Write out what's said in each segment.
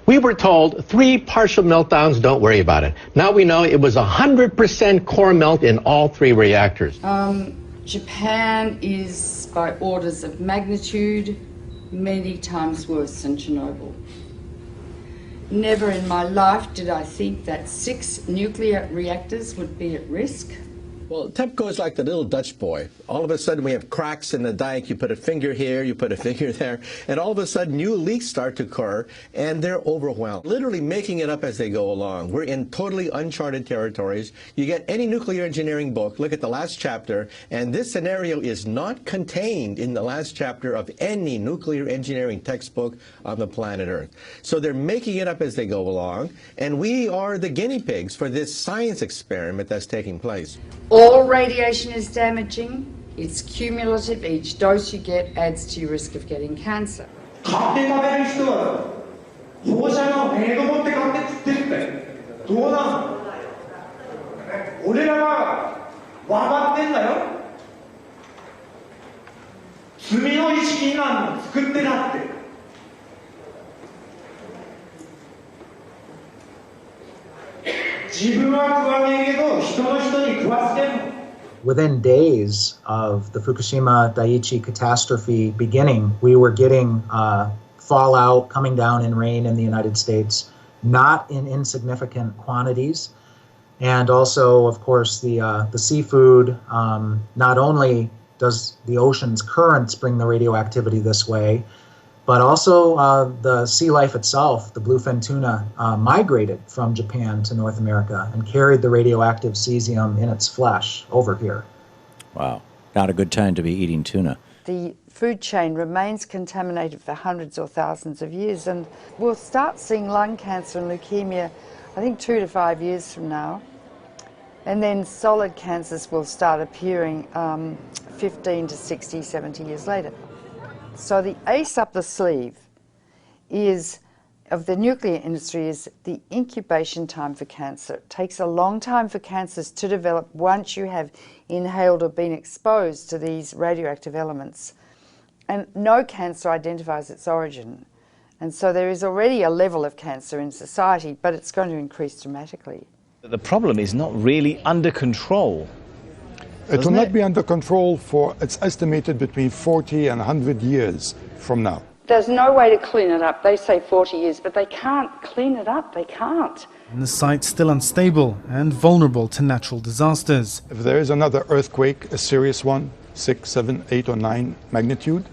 We were told 3 partial meltdowns, don't worry about it. Now we know it was 100% core melt in all 3 reactors. Japan is, by orders of magnitude, many times worse than Chernobyl. Never in my life did I think that 6 nuclear reactors would be at risk. Well, TEPCO is like the little Dutch boy. All of a sudden we have cracks in the dike. You put a finger here, you put a finger there, and all of a sudden new leaks start to occur, and they're overwhelmed. Literally making it up as they go along. We're in totally uncharted territories. You get any nuclear engineering book, look at the last chapter, and this scenario is not contained in the last chapter of any nuclear engineering textbook on the planet Earth. So they're making it up as they go along, and we are the guinea pigs for this science experiment that's taking place. All radiation is damaging. It's cumulative. Each dose you get adds to your risk of getting cancer. Within days of the Fukushima Daiichi catastrophe beginning, we were getting fallout coming down in rain in the United States, not in insignificant quantities. And also, of course, the seafood, not only does the ocean's currents bring the radioactivity this way, but also the sea life itself, the bluefin tuna, migrated from Japan to North America and carried the radioactive cesium in its flesh over here. Wow, not a good time to be eating tuna. The food chain remains contaminated for hundreds or thousands of years, and we'll start seeing lung cancer and leukemia, I think 2 to 5 years from now. And then solid cancers will start appearing 15 to 60, 70 years later. So the ace up the sleeve of the nuclear industry is the incubation time for cancer. It takes a long time for cancers to develop once you have inhaled or been exposed to these radioactive elements. And no cancer identifies its origin. And so there is already a level of cancer in society, but it's going to increase dramatically. The problem is not really under control. It will not be under control for, it's estimated, between 40 and 100 years from now. There's no way to clean it up. They say 40 years, but they can't clean it up. They can't. And the site's still unstable and vulnerable to natural disasters. If there is another earthquake, a serious one, 6, 7, 8 or 9 magnitude,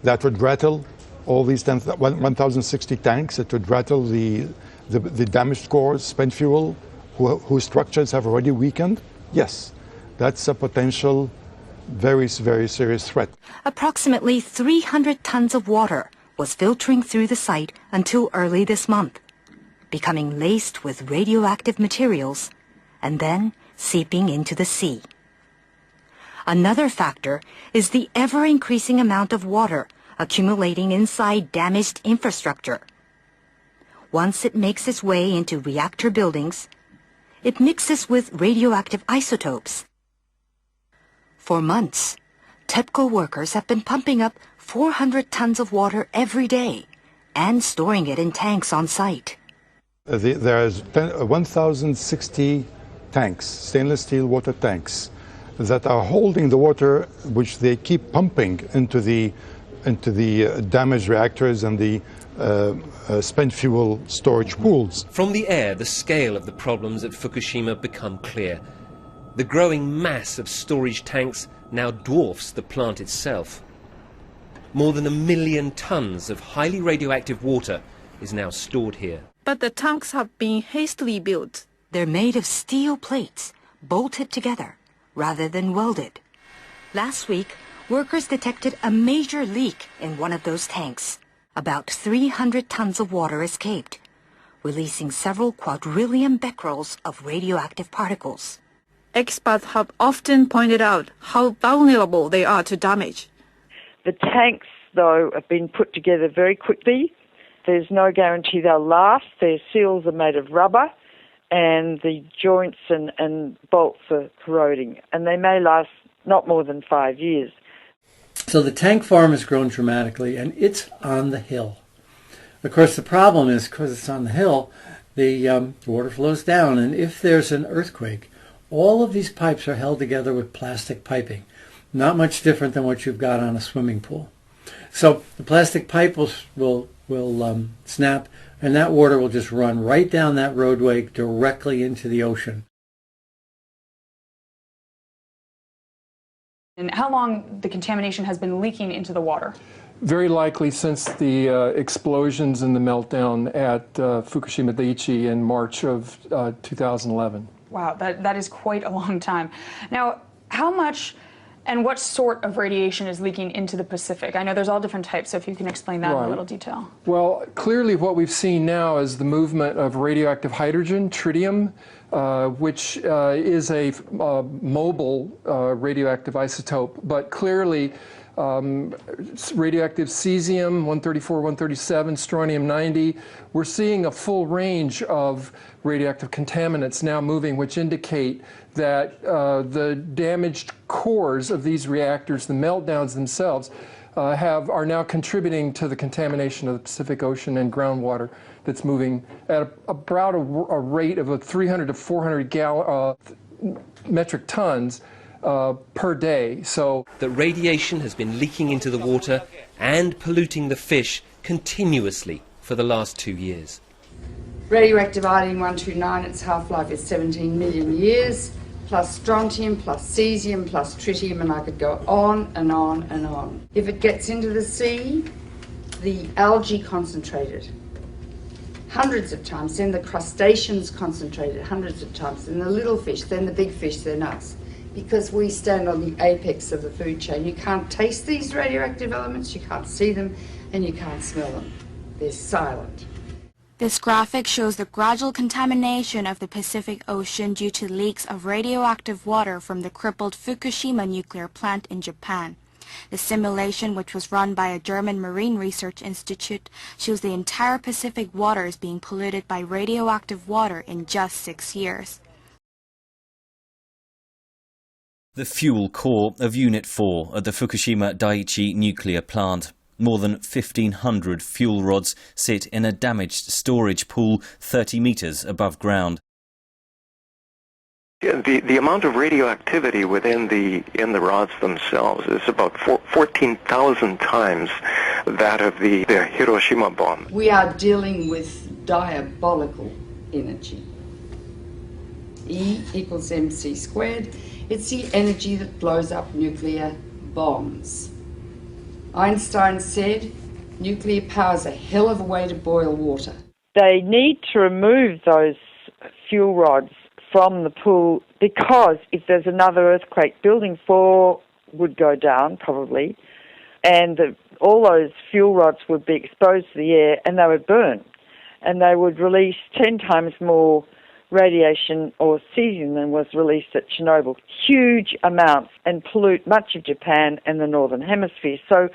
that would rattle all these 1,060 tanks. It would rattle the damaged cores, spent fuel, whose structures have already weakened. Yes. That's a potential very, very serious threat. Approximately 300 tons of water was filtering through the site until early this month, becoming laced with radioactive materials and then seeping into the sea. Another factor is the ever-increasing amount of water accumulating inside damaged infrastructure. Once it makes its way into reactor buildings, it mixes with radioactive isotopes. For months, TEPCO workers have been pumping up 400 tons of water every day and storing it in tanks on site. There's 1,060 tanks, stainless steel water tanks, that are holding the water which they keep pumping into the damaged reactors and the spent fuel storage pools. From the air, the scale of the problems at Fukushima become clear. The growing mass of storage tanks now dwarfs the plant itself. More than 1 million tons of highly radioactive water is now stored here. But the tanks have been hastily built. They're made of steel plates, bolted together, rather than welded. Last week, workers detected a major leak in one of those tanks. About 300 tons of water escaped, releasing several quadrillion becquerels of radioactive particles. Experts have often pointed out how vulnerable they are to damage. The tanks, though, have been put together very quickly. There's no guarantee they'll last. Their seals are made of rubber, and the joints and bolts are corroding, and they may last not more than 5 years. So the tank farm has grown dramatically, and it's on the hill. Of course, the problem is, because it's on the hill, the water flows down, and if there's an earthquake, all of these pipes are held together with plastic piping, not much different than what you've got on a swimming pool. So the plastic pipe will snap, and that water will just run right down that roadway directly into the ocean. And how long the contamination has been leaking into the water? Very likely since the explosions and the meltdown at Fukushima Daiichi in March of 2011. Wow, that is quite a long time. Now, how much and what sort of radiation is leaking into the Pacific? I know there's all different types, so if you can explain that in a little detail. Well, clearly what we've seen now is the movement of radioactive hydrogen, tritium, which is a mobile radioactive isotope, but clearly radioactive cesium, 134, 137, strontium-90. We're seeing a full range of radioactive contaminants now moving, which indicate that the damaged cores of these reactors, the meltdowns themselves, are now contributing to the contamination of the Pacific Ocean and groundwater that's moving at about a rate of 300 to 400 metric tons per day. So that radiation has been leaking into the water and polluting the fish continuously for the last 2 years. Radioactive iodine-129, its half-life is 17 million years, plus strontium, plus cesium, plus tritium, and I could go on and on and on. If it gets into the sea, the algae concentrated hundreds of times, then the crustaceans concentrated hundreds of times, then the little fish, then the big fish, then us. Because we stand on the apex of the food chain. You can't taste these radioactive elements, you can't see them, and you can't smell them. They're silent. This graphic shows the gradual contamination of the Pacific Ocean due to leaks of radioactive water from the crippled Fukushima nuclear plant in Japan. The simulation, which was run by a German Marine Research Institute, shows the entire Pacific waters being polluted by radioactive water in just 6 years. The fuel core of Unit 4 at the Fukushima Daiichi nuclear plant. More than 1,500 fuel rods sit in a damaged storage pool 30 metres above ground. The amount of radioactivity in the rods themselves is about 14,000 times that of the Hiroshima bomb. We are dealing with diabolical energy. E equals mc squared. It's the energy that blows up nuclear bombs. Einstein said, nuclear power's a hell of a way to boil water. They need to remove those fuel rods from the pool because if there's another earthquake, Building 4 would go down probably, and all those fuel rods would be exposed to the air and they would burn, and they would release 10 times more radiation or cesium than was released at Chernobyl, huge amounts, and pollute much of Japan and the Northern Hemisphere. So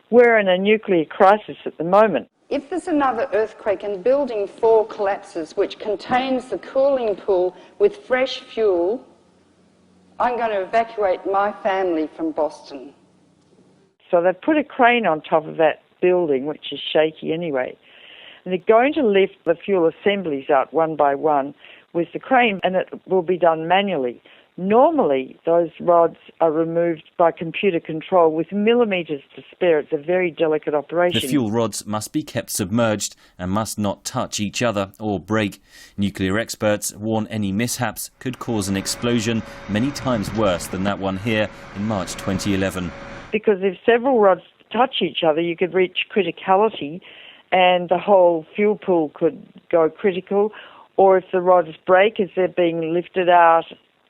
we're in a nuclear crisis at the moment. If there's another earthquake and Building 4 collapses, which contains the cooling pool with fresh fuel, I'm going to evacuate my family from Boston. So they've put a crane on top of that building, which is shaky anyway, and they're going to lift the fuel assemblies out one by one with the crane, and it will be done manually. Normally, those rods are removed by computer control with millimetres to spare. It's a very delicate operation. The fuel rods must be kept submerged and must not touch each other or break. Nuclear experts warn any mishaps could cause an explosion many times worse than that one here in March 2011. Because if several rods touch each other, you could reach criticality and the whole fuel pool could go critical. Or if the rods break as they're being lifted out,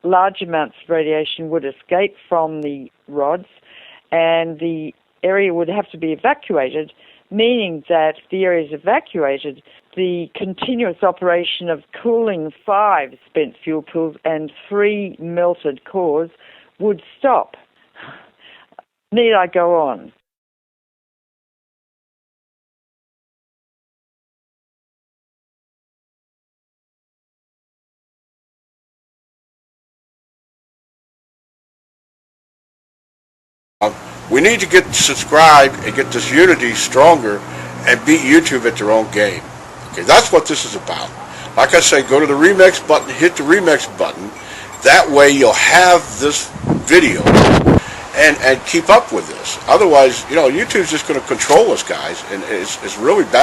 large amounts of radiation would escape from the rods and the area would have to be evacuated, meaning that if the area is evacuated, the continuous operation of cooling 5 spent fuel pools and 3 melted cores would stop. Need I go on? We need to get subscribed and get this unity stronger and beat YouTube at their own game. Okay, that's what this is about. Like I say, go to the remix button, hit the remix button. That way you'll have this video and keep up with this. Otherwise, you know, YouTube's just going to control us, guys, and it's really bad.